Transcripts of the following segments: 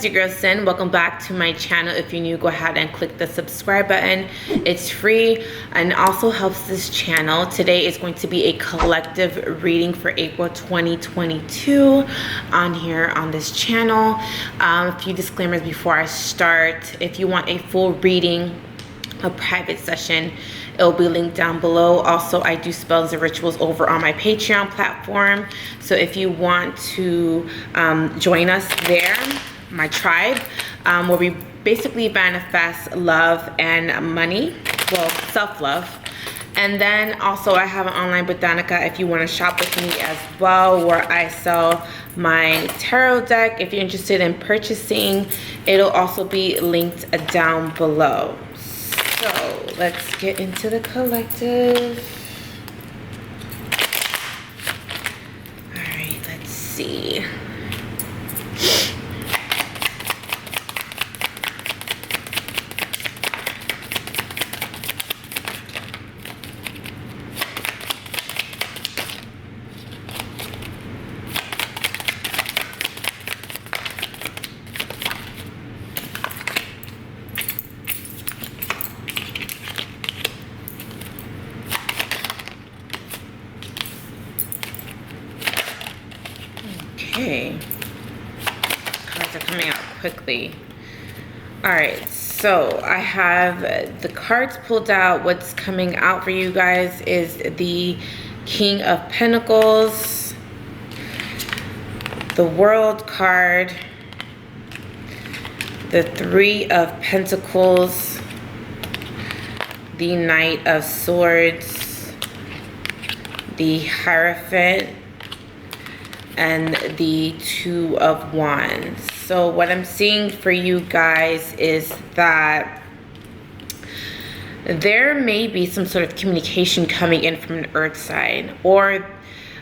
your girl Cyn. Welcome back to my channel. If you're new, go ahead and click the subscribe button. It's free and also helps this channel. Today is going to be a collective reading for April 2022 on here on this channel. A few disclaimers before I start. If you want a full reading, a private session, it'll be linked down below. Also, I do spells and rituals over on my Patreon platform. So if you want to join us there, my tribe, where we basically manifest love and money, well, self-love. And then also I have an online botanica if you want to shop with me as well, where I sell my tarot deck. If you're interested in purchasing, it'll also be linked down below. So let's get into the collective. All right, let's see. Okay, cards are coming out quickly. All right, so I have the cards pulled out. What's coming out for you guys is the King of Pentacles, the World card, the Three of Pentacles, the Knight of Swords, the Hierophant, and the Two of Wands. So what I'm seeing for you guys is that there may be some sort of communication coming in from an earth sign, or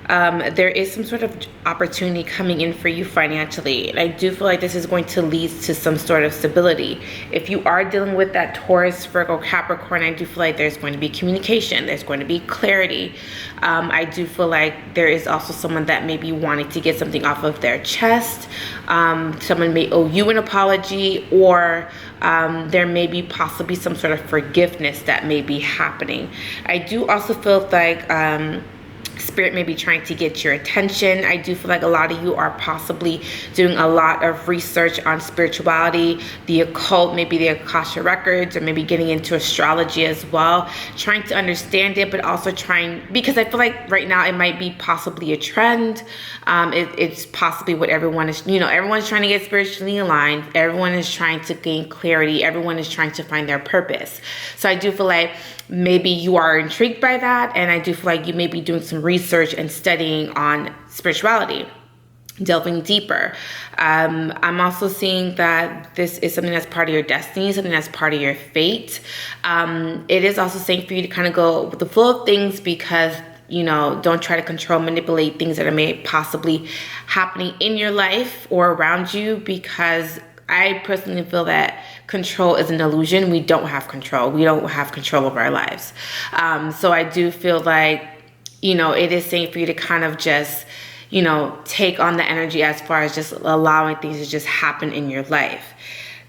there is some sort of opportunity coming in for you financially. And I do feel like this is going to lead to some sort of stability. If you are dealing with that Taurus, Virgo, Capricorn, I do feel like there's going to be communication. There's going to be clarity. I do feel like there is also someone that may be wanting to get something off of their chest. Someone may owe you an apology, or there may be possibly some sort of forgiveness that may be happening. I do also feel like Spirit may be trying to get your attention. I do feel like a lot of you are possibly doing a lot of research on spirituality, the occult, maybe the Akasha records, or maybe getting into astrology as well, trying to understand it, but also trying, because I feel like right now it might be possibly a trend. It's possibly what everyone is, everyone's trying to get spiritually aligned. Everyone is trying to gain clarity. Everyone is trying to find their purpose. So I do feel like maybe you are intrigued by that, and I do feel like you may be doing some research and studying on spirituality, delving deeper. I'm also seeing that this is something that's part of your destiny, something that's part of your fate. It is also saying for you to kind of go with the flow of things, because don't try to control, manipulate things that are may possibly happening in your life or around you, because I personally feel that control is an illusion. We don't have control. We don't have control over our lives. So I do feel like, it is saying for you to kind of just, take on the energy as far as just allowing things to just happen in your life.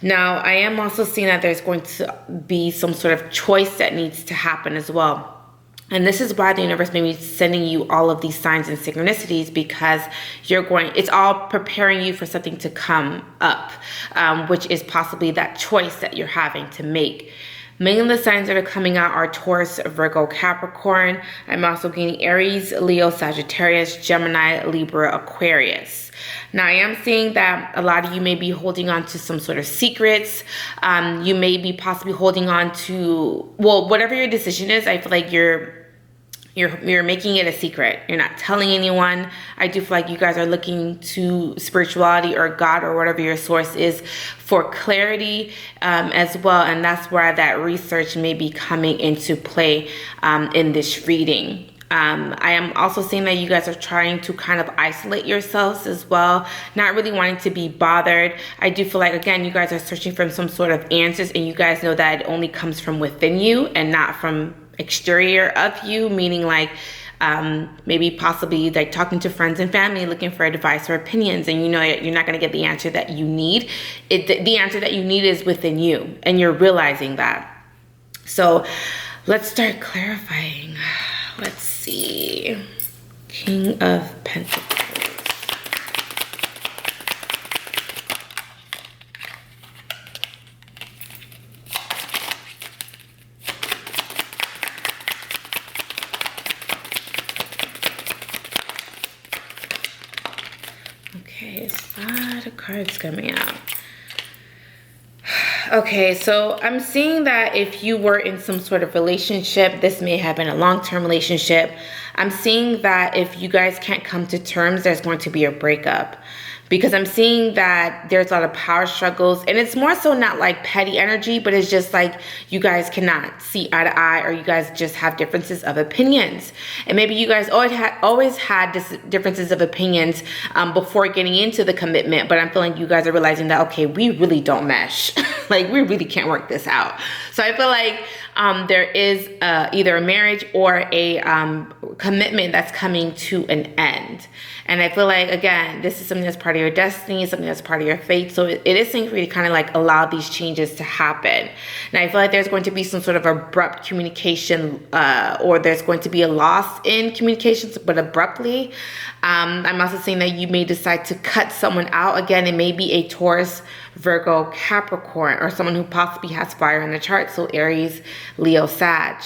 Now, I am also seeing that there's going to be some sort of choice that needs to happen as well. And this is why the universe may be sending you all of these signs and synchronicities, because it's all preparing you for something to come up, which is possibly that choice that you're having to make. Many of the signs that are coming out are Taurus, Virgo, Capricorn. I'm also getting Aries, Leo, Sagittarius, Gemini, Libra, Aquarius. Now, I am seeing that a lot of you may be holding on to some sort of secrets. You may be possibly holding on to, well, whatever your decision is, I feel like you're making it a secret. You're not telling anyone. I do feel like you guys are looking to spirituality or God or whatever your source is for clarity as well. And that's where that research may be coming into play in this reading. I am also seeing that you guys are trying to kind of isolate yourselves as well, not really wanting to be bothered. I do feel like, again, you guys are searching for some sort of answers, and you guys know that it only comes from within you and not from exterior of you, meaning like Maybe possibly like talking to friends and family, looking for advice or opinions, and you know you're not going to get the answer that you need. The answer that you need is within you, and you're realizing that. So let's start clarifying. Let's see. King of Pentacles. Okay, there's a lot of cards coming out. Okay, so I'm seeing that if you were in some sort of relationship, this may have been a long-term relationship. I'm seeing that if you guys can't come to terms, there's going to be a breakup. Because I'm seeing that there's a lot of power struggles, and it's more so not like petty energy, but it's just like you guys cannot see eye to eye, or you guys just have differences of opinions. And maybe you guys always had differences of opinions before getting into the commitment, but I'm feeling you guys are realizing that, okay, we really don't mesh. Like, we really can't work this out. So I feel like there is either a marriage or a commitment that's coming to an end. And I feel like, again, this is something that's part of your destiny, something that's part of your fate. So it is something for you to kind of like allow these changes to happen. And I feel like there's going to be some sort of abrupt communication, or there's going to be a loss in communications, but abruptly. I'm also saying that you may decide to cut someone out. Again, it may be a Taurus, Virgo, Capricorn, or someone who possibly has fire in the chart. So Aries, Leo, Sag.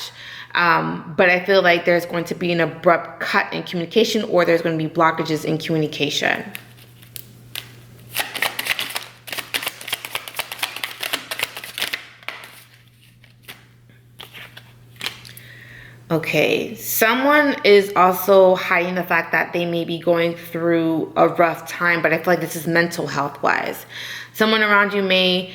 But I feel like there's going to be an abrupt cut in communication, or there's going to be blockages in communication. Okay, someone is also hiding the fact that they may be going through a rough time, but I feel like this is mental health wise. Someone around you may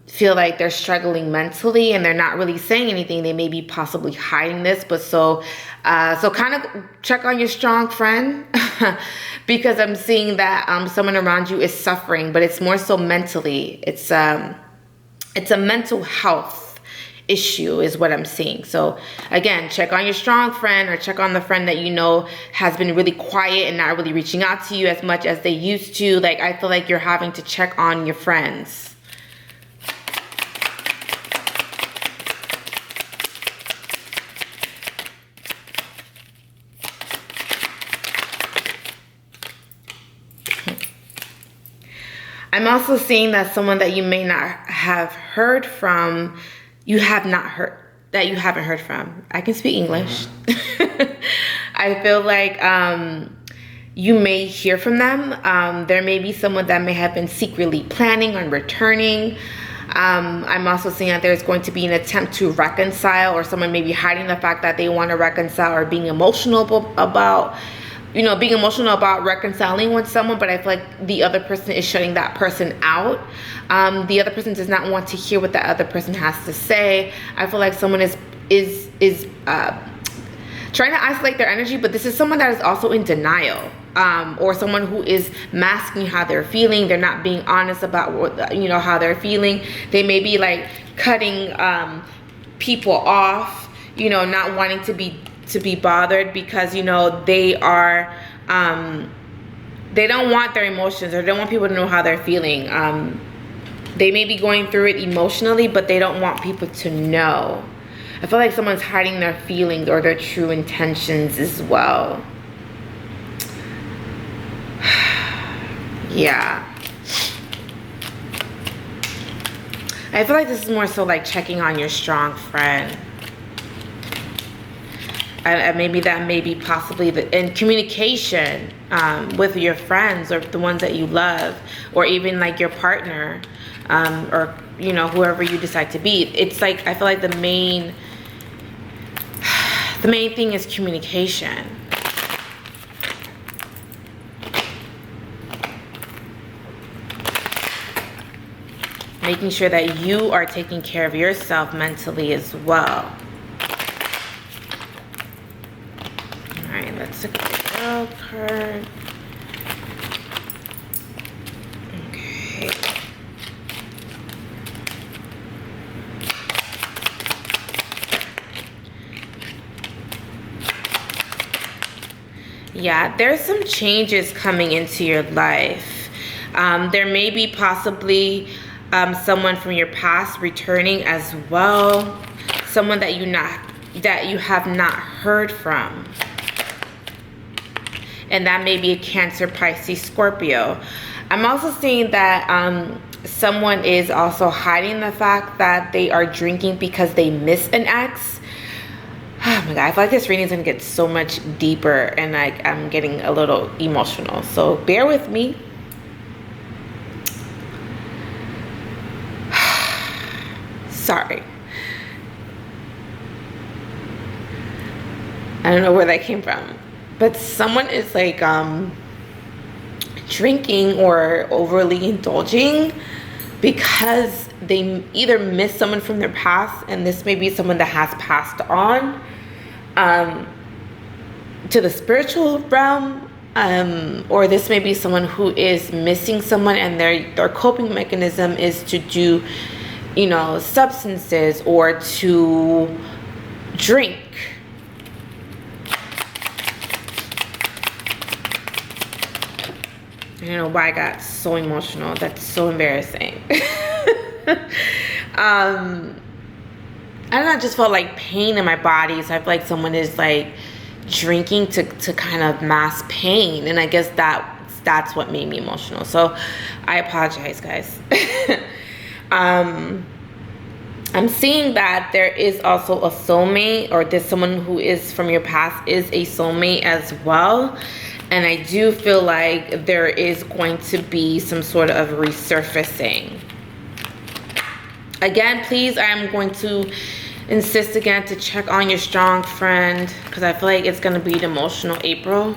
feel like they're struggling mentally, and they're not really saying anything. They may be possibly hiding this, but so kind of check on your strong friend because I'm seeing that someone around you is suffering, but it's more so mentally. It's a mental health issue is what I'm seeing. So again, check on your strong friend, or check on the friend that you know has been really quiet and not really reaching out to you as much as they used to. Like, I feel like you're having to check on your friends. I'm also seeing that someone that you may not have heard from, you haven't heard from. I can speak English. I feel like you may hear from them. There may be someone that may have been secretly planning on returning. I'm also seeing that there's going to be an attempt to reconcile, or someone may be hiding the fact that they want to reconcile, or being emotional about reconciling with someone, but I feel like the other person is shutting that person out. The other person does not want to hear what the other person has to say. I feel like someone is trying to isolate their energy, but this is someone that is also in denial, or someone who is masking how they're feeling. They're not being honest about what, how they're feeling. They may be like cutting people off, not wanting to be bothered because they are they don't want their emotions, or don't want people to know how they're feeling. They may be going through it emotionally, but they don't want people to know. I feel like someone's hiding their feelings or their true intentions as well. Yeah, I feel like this is more so like checking on your strong friend. Maybe that may be possibly in communication with your friends, or the ones that you love, or even like your partner, or whoever you decide to be. It's like, I feel like the main thing is communication. Making sure that you are taking care of yourself mentally as well. Let's look at the wild card. Okay. Yeah, there's some changes coming into your life. There may be possibly someone from your past returning as well. Someone that you have not heard from. And that may be a Cancer, Pisces, Scorpio. I'm also seeing that someone is also hiding the fact that they are drinking because they miss an ex. Oh my God, I feel like this reading is going to get so much deeper, and I'm getting a little emotional. So bear with me. Sorry. I don't know where that came from. But someone is like drinking or overly indulging because they either miss someone from their past, and this may be someone that has passed on to the spiritual realm, or this may be someone who is missing someone, and their coping mechanism is to do, you know, substances or to drink. I don't know why I got so emotional. That's so embarrassing. I don't know, I just felt like pain in my body. So I feel like someone is like drinking to kind of mask pain. And I guess that's what made me emotional. So I apologize, guys. I'm seeing that there is also a soulmate, or there's someone who is from your past is a soulmate as well. And I do feel like there is going to be some sort of resurfacing. Again, please, I'm going to insist again to check on your strong friend, because I feel like it's going to be an emotional April.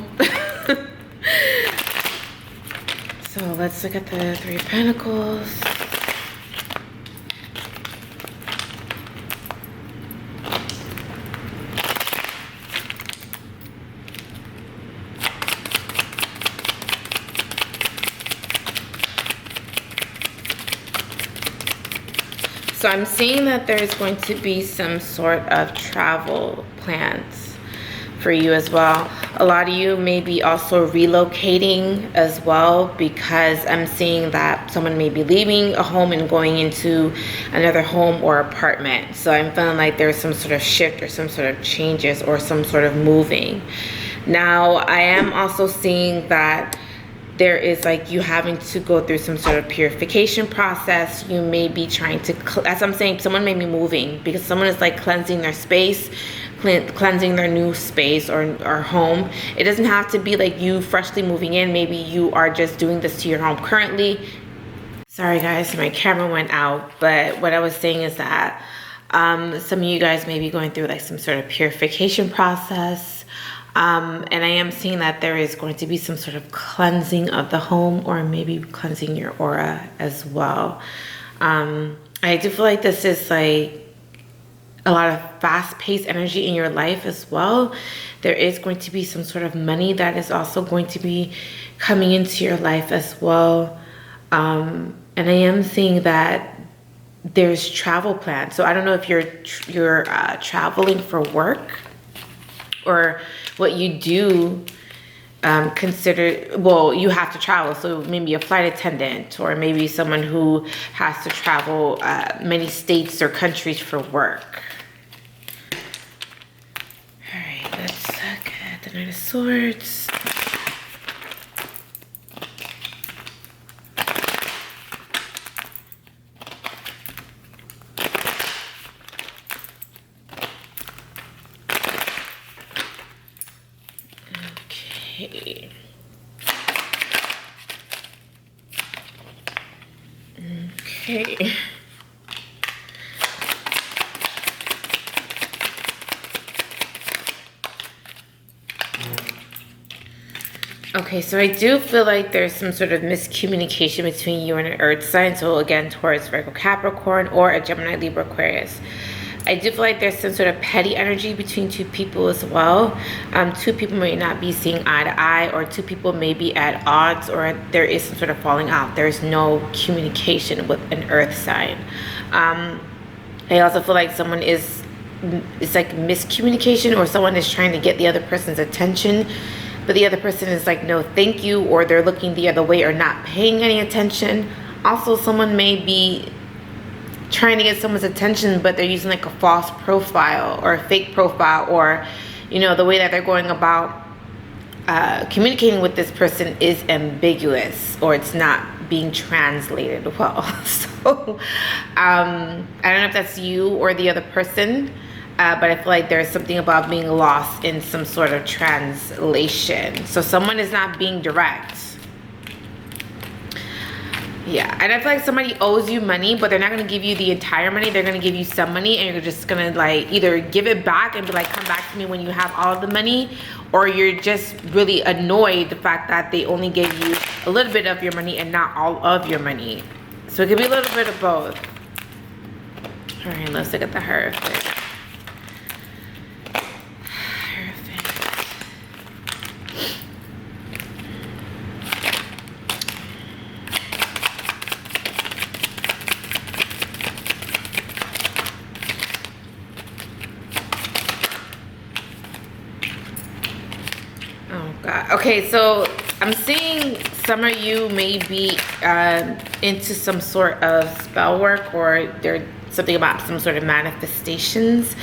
So let's look at the Three of Pentacles. So I'm seeing that there's going to be some sort of travel plans for you as well. A lot of you may be also relocating as well, because I'm seeing that someone may be leaving a home and going into another home or apartment. So I'm feeling like there's some sort of shift or some sort of changes or some sort of moving. Now, I am also seeing that there is like you having to go through some sort of purification process. You may be trying to, as I'm saying, someone may be moving because someone is like cleansing their space, cleansing their new space or home. It doesn't have to be like you freshly moving in. Maybe you are just doing this to your home currently. Sorry guys, my camera went out, but what I was saying is that some of you guys may be going through like some sort of purification process. And I am seeing that there is going to be some sort of cleansing of the home, or maybe cleansing your aura as well. I do feel like this is like a lot of fast-paced energy in your life as well. There is going to be some sort of money that is also going to be coming into your life as well. And I am seeing that there's travel plans. So I don't know if you're traveling for work, or what you do consider, well, you have to travel. So maybe a flight attendant, or maybe someone who has to travel many states or countries for work. All right, let's look at the Knight of Swords. Okay. Okay, so I do feel like there's some sort of miscommunication between you and an earth sign. So again, Taurus, Virgo, Capricorn, or a Gemini, Libra, Aquarius. I do feel like there's some sort of petty energy between two people as well. Two people may not be seeing eye to eye, or two people may be at odds, or there is some sort of falling out. There's no communication with an earth sign. I also feel like someone it's like miscommunication, or someone is trying to get the other person's attention, but the other person is like, no thank you, or they're looking the other way or not paying any attention. Also, someone may be trying to get someone's attention, but they're using like a false profile or a fake profile, or the way that they're going about communicating with this person is ambiguous, or it's not being translated well. So I don't know if that's you or the other person, but I feel like there's something about being lost in some sort of translation. So someone is not being direct. Yeah, and I feel like somebody owes you money, but they're not going to give you the entire money. They're going to give you some money, and you're just going to like either give it back and be like, come back to me when you have all of the money, or you're just really annoyed the fact that they only gave you a little bit of your money and not all of your money. So it could be a little bit of both. All right, let's look at the Hierophant. Oh God. Okay, so I'm seeing some of you may be into some sort of spell work, or there's something about some sort of manifestations,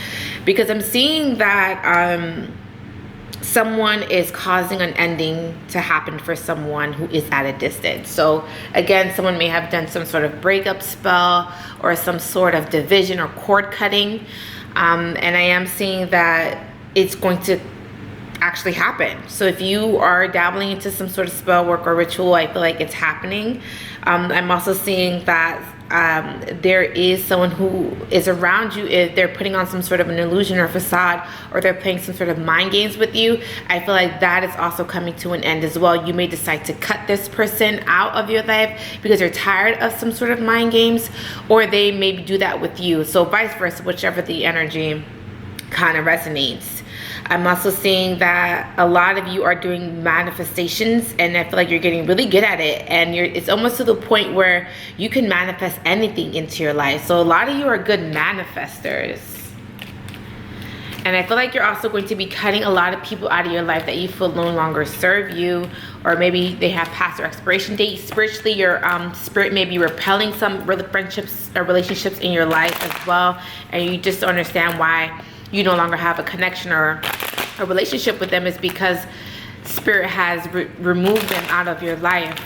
because I'm seeing that someone is causing an ending to happen for someone who is at a distance. So again, someone may have done some sort of breakup spell or some sort of division or cord cutting, and I am seeing that it's going to actually happen. So if you are dabbling into some sort of spell work or ritual, I feel like it's happening. I'm also seeing that there is someone who is around you. If they're putting on some sort of an illusion or facade, or they're playing some sort of mind games with you, I feel like that is also coming to an end as well. You may decide to cut this person out of your life because you're tired of some sort of mind games, or they maybe do that with you. So vice versa, whichever the energy kind of resonates. I'm also seeing that a lot of you are doing manifestations, and I feel like you're getting really good at it, and it's almost to the point where you can manifest anything into your life. So a lot of you are good manifestors. And I feel like you're also going to be cutting a lot of people out of your life that you feel no longer serve you, or maybe they have passed their expiration date. Spiritually, your spirit may be repelling some friendships or relationships in your life as well, and you just don't understand why you no longer have a connection or a relationship with them. Is because spirit has removed them out of your life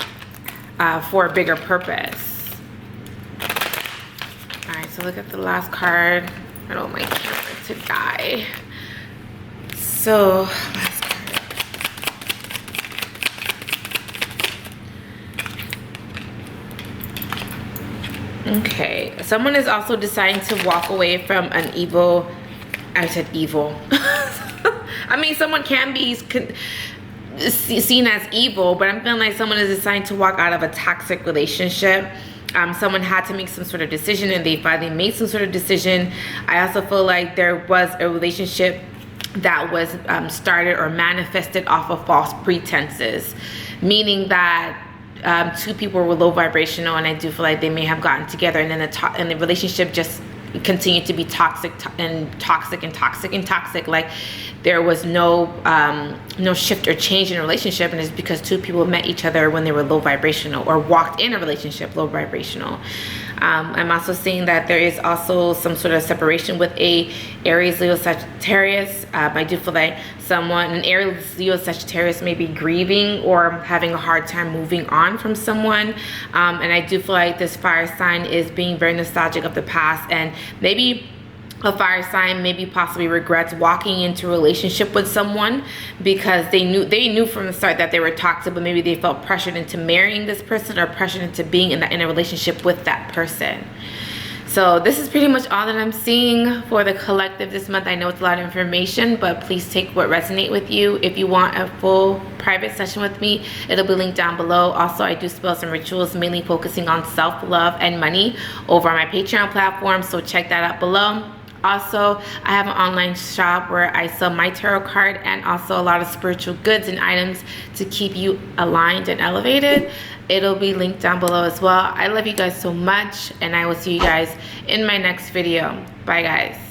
for a bigger purpose. All right, so look at the last card. I don't want my camera to die. So last card. Okay, someone is also deciding to walk away from an evil, I said evil. I mean, someone can be seen as evil, but I'm feeling like someone is deciding to walk out of a toxic relationship. Someone had to make some sort of decision, and they finally made some sort of decision. I also feel like there was a relationship that was started or manifested off of false pretenses, meaning that two people were low vibrational, and I do feel like they may have gotten together, and then the relationship just continued to be toxic. Like there was no shift or change in a relationship, and it's because two people met each other when they were low vibrational, or walked in a relationship low vibrational. I'm also seeing that there is also some sort of separation with a Aries, Leo, Sagittarius. I do feel like an Aries, Leo, Sagittarius may be grieving or having a hard time moving on from someone. And I do feel like this fire sign is being very nostalgic of the past, and maybe a fire sign maybe possibly regrets walking into a relationship with someone because they knew from the start that they were toxic, but maybe they felt pressured into marrying this person, or pressured into being in a relationship with that person. So this is pretty much all that I'm seeing for the collective this month. I know it's a lot of information, but please take what resonates with you. If you want a full private session with me, it'll be linked down below. Also, I do spells and rituals mainly focusing on self-love and money over on my Patreon platform, so check that out below. Also, I have an online shop where I sell my tarot card and also a lot of spiritual goods and items to keep you aligned and elevated. It'll be linked down below as well. I love you guys so much, and I will see you guys in my next video. Bye, guys.